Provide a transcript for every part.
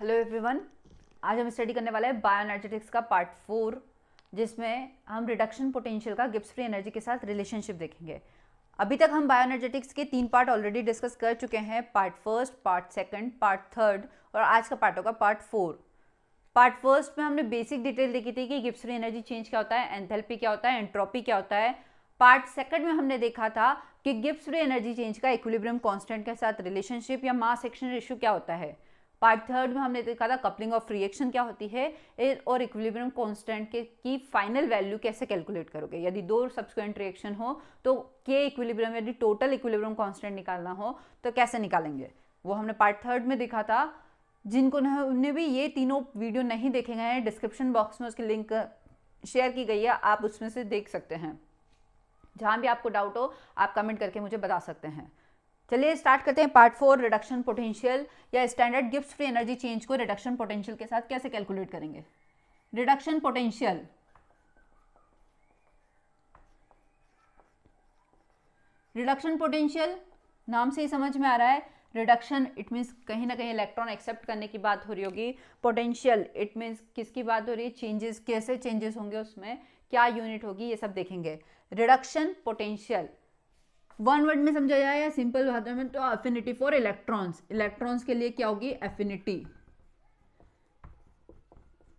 Hello everyone, आज हम study करने वाले हैं बायोएनर्जेटिक्स का पार्ट 4, जिसमें हम रिडक्शन पोटेंशियल का गिब्स फ्री एनर्जी के साथ रिलेशनशिप देखेंगे। अभी तक हम बायोएनर्जेटिक्स के 3 पार्ट ऑलरेडी डिस्कस कर चुके हैं, part first, part second, part third, और आज का पार्ट होगा पार्ट 4। पार्ट फर्स्ट में हमने बेसिक डिटेल देखी थी कि गिब्स फ्री एनर्जी चेंज क्या होता है, एंथैल्पी क्या होता है, एंट्रोपी क्या होता है। पार्ट सेकंड में हमने देखा था कि गिब्स फ्री एनर्जी चेंज का इक्विलिब्रियम कांस्टेंट के साथ रिलेशनशिप या मास एक्शन रेशियो क्या होता है। पार्ट थर्ड में हमने देखा था कपलिंग ऑफ रिएक्शन क्या होती है और इक्विलिब्रियम कांस्टेंट की फाइनल वैल्यू कैसे कैलकुलेट करोगे। यदि दो सब्सिक्वेंट रिएक्शन हो तो के इक्विलिब्रियम, यदि टोटल इक्विलिब्रियम कांस्टेंट निकालना हो तो कैसे निकालेंगे, वो हमने पार्ट थर्ड में देखा था। जिनको उन्हें भी ये तीनों वीडियो नहीं देखे गए हैं, डिस्क्रिप्शन बॉक्स में उसकी लिंक शेयर की गई है, आप उसमें से देख सकते हैं। जहाँ भी आपको डाउट हो आप कमेंट करके मुझे बता सकते हैं। चलिए स्टार्ट करते हैं पार्ट 4, रिडक्शन पोटेंशियल या standard Gibbs free energy change को रिडक्शन पोटेंशियल के साथ कैसे कैलकुलेट करेंगे। रिडक्शन पोटेंशियल, रिडक्शन पोटेंशियल नाम से ही समझ में आ रहा है। रिडक्शन इट मीन्स कहीं ना कहीं इलेक्ट्रॉन एक्सेप्ट करने की बात हो रही होगी। पोटेंशियल इट मीन्स किसकी बात हो रही है, चेंजेस, कैसे चेंजेस होंगे, उसमें क्या यूनिट होगी, ये सब देखेंगे। रिडक्शन पोटेंशियल वन वर्ड में समझा जाए या सिंपल भाषा में तो एफिनिटी फॉर इलेक्ट्रॉन्स। इलेक्ट्रॉन्स के लिए क्या होगी, एफिनिटी।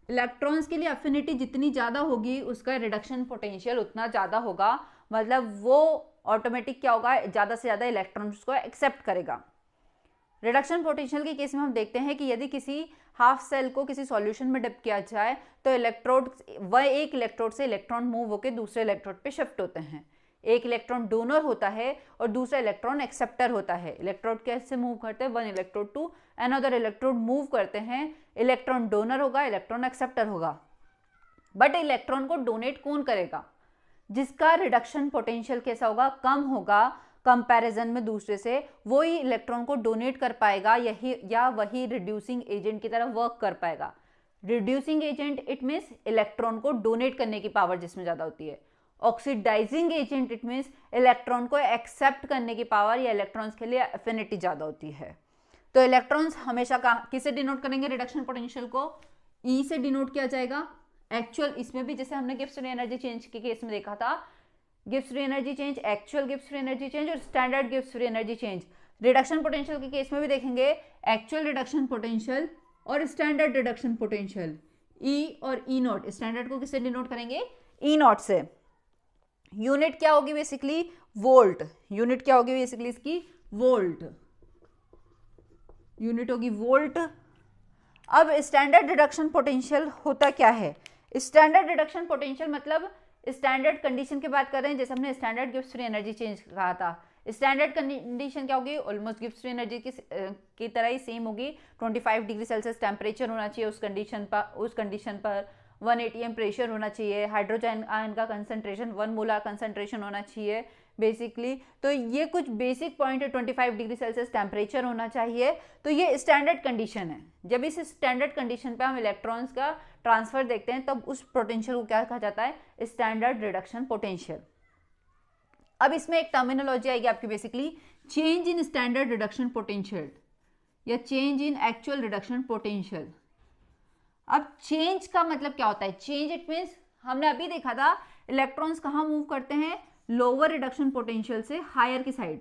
इलेक्ट्रॉन्स के लिए एफिनिटी जितनी ज्यादा होगी उसका रिडक्शन पोटेंशियल उतना ज्यादा होगा। मतलब वो ऑटोमेटिक क्या होगा, ज्यादा से ज्यादा इलेक्ट्रॉन्स को एक्सेप्ट करेगा। रिडक्शन पोटेंशियल के केस में हम देखते हैं कि यदि किसी हाफ सेल को किसी सॉल्यूशन में डिप किया जाए तो इलेक्ट्रोड, वह एक इलेक्ट्रोड से इलेक्ट्रॉन मूव होकर दूसरे इलेक्ट्रोड पे शिफ्ट होते हैं। एक इलेक्ट्रॉन डोनर होता है और दूसरा इलेक्ट्रॉन एक्सेप्टर होता है। इलेक्ट्रोड कैसे मूव करते हैं, one electrode to another electrode move करते हैं। इलेक्ट्रॉन डोनर होगा, इलेक्ट्रॉन एक्सेप्टर होगा। बट इलेक्ट्रॉन को डोनेट कौन करेगा, जिसका रिडक्शन पोटेंशियल कैसा होगा, कम होगा कंपैरिजन में दूसरे से, वही इलेक्ट्रॉन को डोनेट कर पाएगा, यही या वही रिड्यूसिंग एजेंट की तरह वर्क कर पाएगा। Reducing agent it means electron को डोनेट करने की पावर जिसमें ज्यादा होती है। Oxidizing agent it means electron को एक्सेप्ट करने की पावर या इलेक्ट्रॉन्स के लिए एफिनिटी ज्यादा होती है। तो इलेक्ट्रॉन्स हमेशा किससे डिनोट करेंगे, रिडक्शन पोटेंशियल को ई से डिनोट किया जाएगा। एक्चुअल, इसमें भी जैसे हमने गिब्स फ्री एनर्जी चेंज के केस में देखा था, Gibbs free energy change, actual Gibbs free energy change और standard Gibbs free energy change. Reduction potential के केस में भी देखेंगे एक्चुअल रिडक्शन पोटेंशियल और स्टैंडर्ड रिडक्शन पोटेंशियल, ई और ई नॉट। स्टैंडर्ड को किससे डिनोट करेंगे, ई नॉट से। यूनिट क्या होगी बेसिकली, वोल्ट। यूनिट क्या होगी बेसिकली इसकी, वोल्ट। यूनिट होगी वोल्ट। अब स्टैंडर्ड रिडक्शन पोटेंशियल होता क्या है, स्टैंडर्ड रिडक्शन पोटेंशियल मतलब स्टैंडर्ड कंडीशन की बात कर रहे हैं। जैसे हमने standard Gibbs free energy change कहा था, स्टैंडर्ड कंडीशन क्या होगी, ऑलमोस्ट गिब्स फ्री एनर्जी की तरह ही सेम होगी। 25 डिग्री सेल्सियस टेम्परेचर होना चाहिए उस कंडीशन पर 1 atm प्रेशर होना चाहिए। हाइड्रोजन आयन का कंसंट्रेशन 1 मोलर कंसंट्रेशन होना चाहिए बेसिकली। तो ये कुछ बेसिक पॉइंट है। 25 डिग्री सेल्सियस टेम्परेचर होना चाहिए। तो ये स्टैंडर्ड कंडीशन है। जब इस स्टैंडर्ड कंडीशन पे हम इलेक्ट्रॉन्स का ट्रांसफर देखते हैं तब उस पोटेंशियल को क्या कहा जाता है, स्टैंडर्ड रिडक्शन पोटेंशियल। अब इसमें एक टर्मिनोलॉजी आएगी आपकी basically, change in standard reduction potential या change in actual reduction potential. अब चेंज का मतलब क्या होता है, चेंज इट मीन्स हमने अभी देखा था इलेक्ट्रॉन्स कहाँ मूव करते हैं, लोअर रिडक्शन पोटेंशियल से हायर की साइड,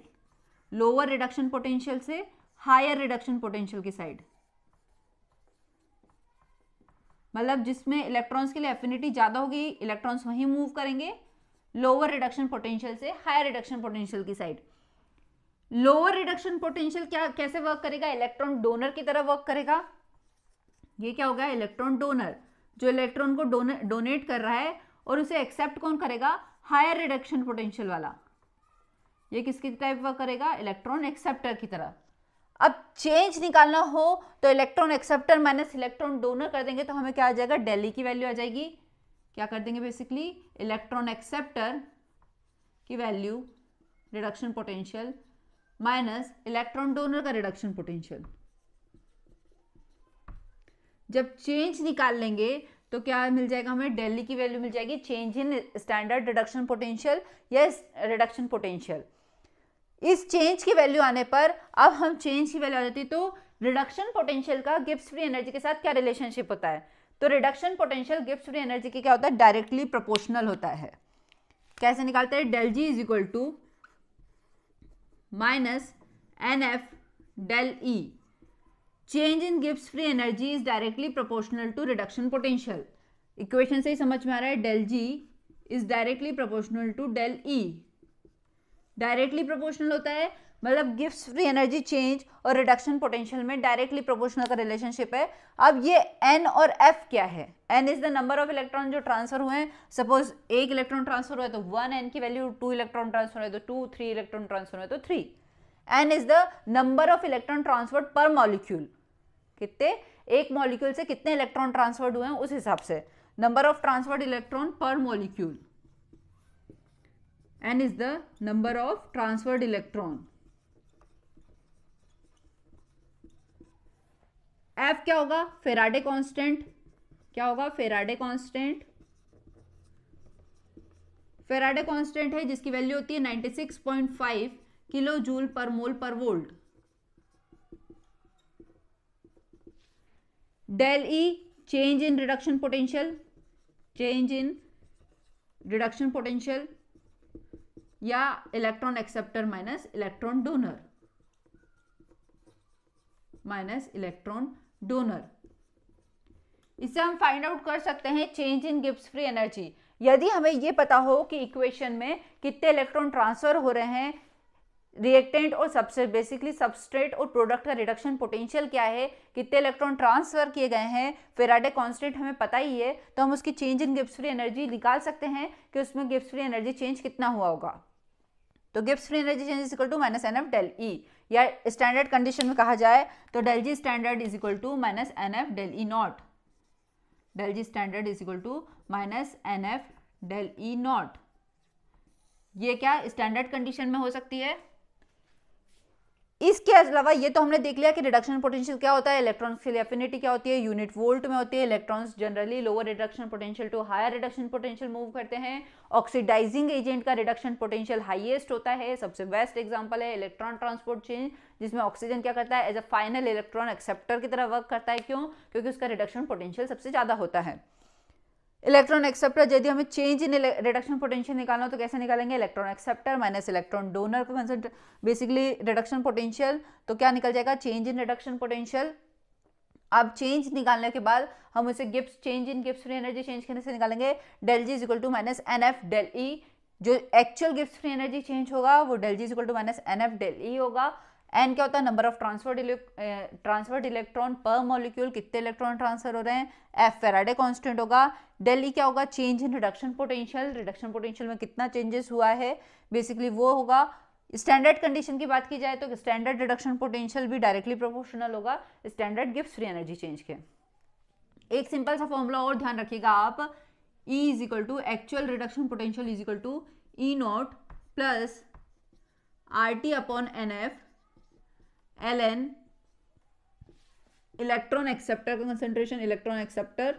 लोअर रिडक्शन पोटेंशियल से हायर रिडक्शन पोटेंशियल की साइड। मतलब जिसमें इलेक्ट्रॉन्स के लिए एफिनिटी ज्यादा होगी, इलेक्ट्रॉन्स वहीं मूव करेंगे लोअर रिडक्शन पोटेंशियल से हायर रिडक्शन पोटेंशियल की साइड। लोअर रिडक्शन पोटेंशियल क्या कैसे वर्क करेगा, इलेक्ट्रॉन डोनर की तरह वर्क करेगा। ये क्या होगा, इलेक्ट्रॉन डोनर, जो इलेक्ट्रॉन को डोनेट कर रहा है और उसे एक्सेप्ट कौन करेगा, हायर रिडक्शन पोटेंशियल वाला। ये किसकी टाइप वर्क करेगा, इलेक्ट्रॉन एक्सेप्टर की तरह। अब चेंज निकालना हो तो electron acceptor minus electron donor कर देंगे तो हमें क्या आ जाएगा, डेली की वैल्यू आ जाएगी। क्या कर देंगे बेसिकली, इलेक्ट्रॉन एक्सेप्टर की value reduction potential minus electron donor का रिडक्शन पोटेंशियल। जब चेंज निकाल लेंगे तो क्या मिल जाएगा हमें, डेली की वैल्यू मिल जाएगी, change in standard reduction potential या रिडक्शन पोटेंशियल। इस चेंज की वैल्यू आने पर अब हम चेंज की वैल्यू आ जाती है तो रिडक्शन पोटेंशियल का गिब्स फ्री एनर्जी के साथ क्या रिलेशनशिप होता है? तो reduction potential Gibbs free energy की क्या होता है? डायरेक्टली प्रोपोर्शनल होता है। कैसे निकालते हैं? Del G is equal to minus N F del E. Change in Gibbs free energy is directly proportional to reduction potential. Equation से ही समझ में आ रहा है, del G is directly proportional to del E. Directly proportional होता है मतलब गिब्स फ्री एनर्जी चेंज और रिडक्शन पोटेंशियल में डायरेक्टली प्रोपोर्शनल का रिलेशनशिप है। अब ये n और f क्या है? n is the number of electron जो ट्रांसफर हुए हैं। सपोज एक इलेक्ट्रॉन ट्रांसफर हुआ है तो 1 n की वैल्यू, 2 इलेक्ट्रॉन ट्रांसफर हुए तो 2, 3 इलेक्ट्रॉन ट्रांसफर हुए तो 3। n is the number of electron transferred पर मॉलिक्यूल। कितने, एक मॉलिक्यूल से कितने इलेक्ट्रॉन ट्रांसफर्ड हुए हैं उस हिसाब से, नंबर ऑफ ट्रांसफर्ड इलेक्ट्रॉन पर molecule. n is the number of transferred electron। f क्या होगा? Faraday constant. क्या होगा? Faraday constant. फेराडे कांस्टेंट है जिसकी वैल्यू होती है 96.5 kilo joule per mole per volt. Del E change in reduction potential, change in reduction potential या electron acceptor minus electron donor, minus electron donor. इससे हम find out कर सकते हैं change in Gibbs free energy. यदि हमें यह पता हो कि इक्वेशन में कितने इलेक्ट्रॉन ट्रांसफर हो रहे हैं, रिएक्टेंट और सबसे बेसिकली सबस्ट्रेट और प्रोडक्ट का रिडक्शन पोटेंशियल क्या है, कितने इलेक्ट्रॉन ट्रांसफर किए गए हैं, फेराडे कांस्टेंट हमें पता ही है, तो हम उसकी change in Gibbs free energy निकाल सकते हैं कि उसमें गिब्स फ्री एनर्जी चेंज कितना हुआ होगा। तो Gibbs free energy change is equal to minus N F del E, या स्टैंडर्ड कंडीशन में कहा जाए तो del G standard is equal to minus N F del E nought. Del G standard is equal to minus N F del E nought. ये क्या standard condition में हो सकती है। इसके अलावा ये तो हमने देख लिया कि रिडक्शन पोटेंशियल क्या होता है, इलेक्ट्रॉन्स के लिए एफिनिटी क्या होती है, यूनिट वोल्ट में होती है। Electrons generally lower reduction potential to higher reduction potential move करते हैं। ऑक्सीडाइजिंग एजेंट का रिडक्शन पोटेंशियल हाईएस्ट होता है। सबसे बेस्ट एग्जांपल है इलेक्ट्रॉन ट्रांसपोर्ट चेंज, जिसमें ऑक्सीजन क्या करता है, as a final electron acceptor की तरह वर्क करता है। क्यों? क्योंकि उसका रिडक्शन पोटेंशियल सबसे ज्यादा होता है। इलेक्ट्रॉन एक्सेप्टर, यदि हमें चेंज इन रिडक्शन पोटेंशियल निकालना हो तो कैसे निकालेंगे? Electron acceptor minus electron donor का बेसिकली रिडक्शन पोटेंशियल, तो क्या निकल जाएगा? Change in reduction potential. अब चेंज निकालने के बाद हम उसे Gibbs change in Gibbs free energy change करने से निकालेंगे del G is equal to minus N F del E. जो actual Gibbs free energy change होगा वो del G is equal to minus N F del E होगा। N क्या होता है? नंबर ऑफ ट्रांसफर्ड इलेक्ट्रॉन पर मॉलिक्यूल, कितने electron transfer हो रहे हैं। एफ फेराडे कांस्टेंट होगा। डेल ई क्या होगा? Change in reduction potential, reduction potential में कितना चेंजेस हुआ है बेसिकली वो होगा। स्टैंडर्ड कंडीशन की बात की जाए तो स्टैंडर्ड रिडक्शन पोटेंशियल भी डायरेक्टली प्रोपोर्शनल होगा standard Gibbs free energy change के। एक सिंपल सा फॉर्मूला और ध्यान रखिएगा आप, E is equal to actual reduction potential is equal to E naught plus R T upon N F L N electron acceptor का concentration, electron acceptor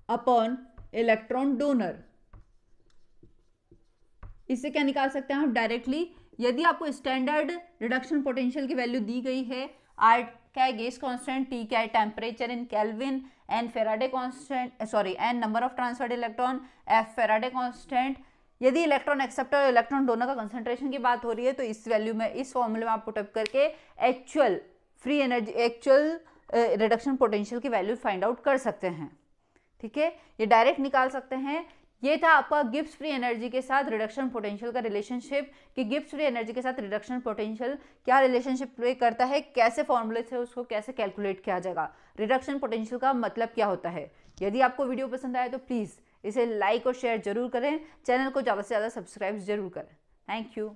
upon electron donor. इससे क्या निकाल सकते हैं हम डायरेक्टली? यदि आपको स्टैंडर्ड रिडक्शन पोटेंशियल की वैल्यू दी गई है, आर क्या है गैस कांस्टेंट, टी क्या है temperature in kelvin, N Faraday constant N number of transferred electron, F Faraday constant. यदि इलेक्ट्रॉन एक्सेप्टर और इलेक्ट्रॉन डोनर का कंसंट्रेशन की बात हो रही है तो इस वैल्यू में, इस फॉर्मूले में आप पुट अप करके actual free energy, actual reduction potential की वैल्यू फाइंड आउट कर सकते हैं। ठीक है, ये डायरेक्ट निकाल सकते हैं। ये था आपका गिब्स फ्री एनर्जी के साथ रिडक्शन पोटेंशियल का रिलेशनशिप, कि गिब्स फ्री एनर्जी के साथ रिडक्शन पोटेंशियल क्या रिलेशनशिप प्ले करता है, कैसे फॉर्मूले से उसको कैसे कैलकुलेट किया जाएगा, रिडक्शन पोटेंशियल का मतलब क्या होता है। यदि आपको वीडियो पसंद आए तो प्लीज़ इसे लाइक और शेयर जरूर करें, चैनल को ज़्यादा से ज़्यादा सब्सक्राइब जरूर करें। Thank you.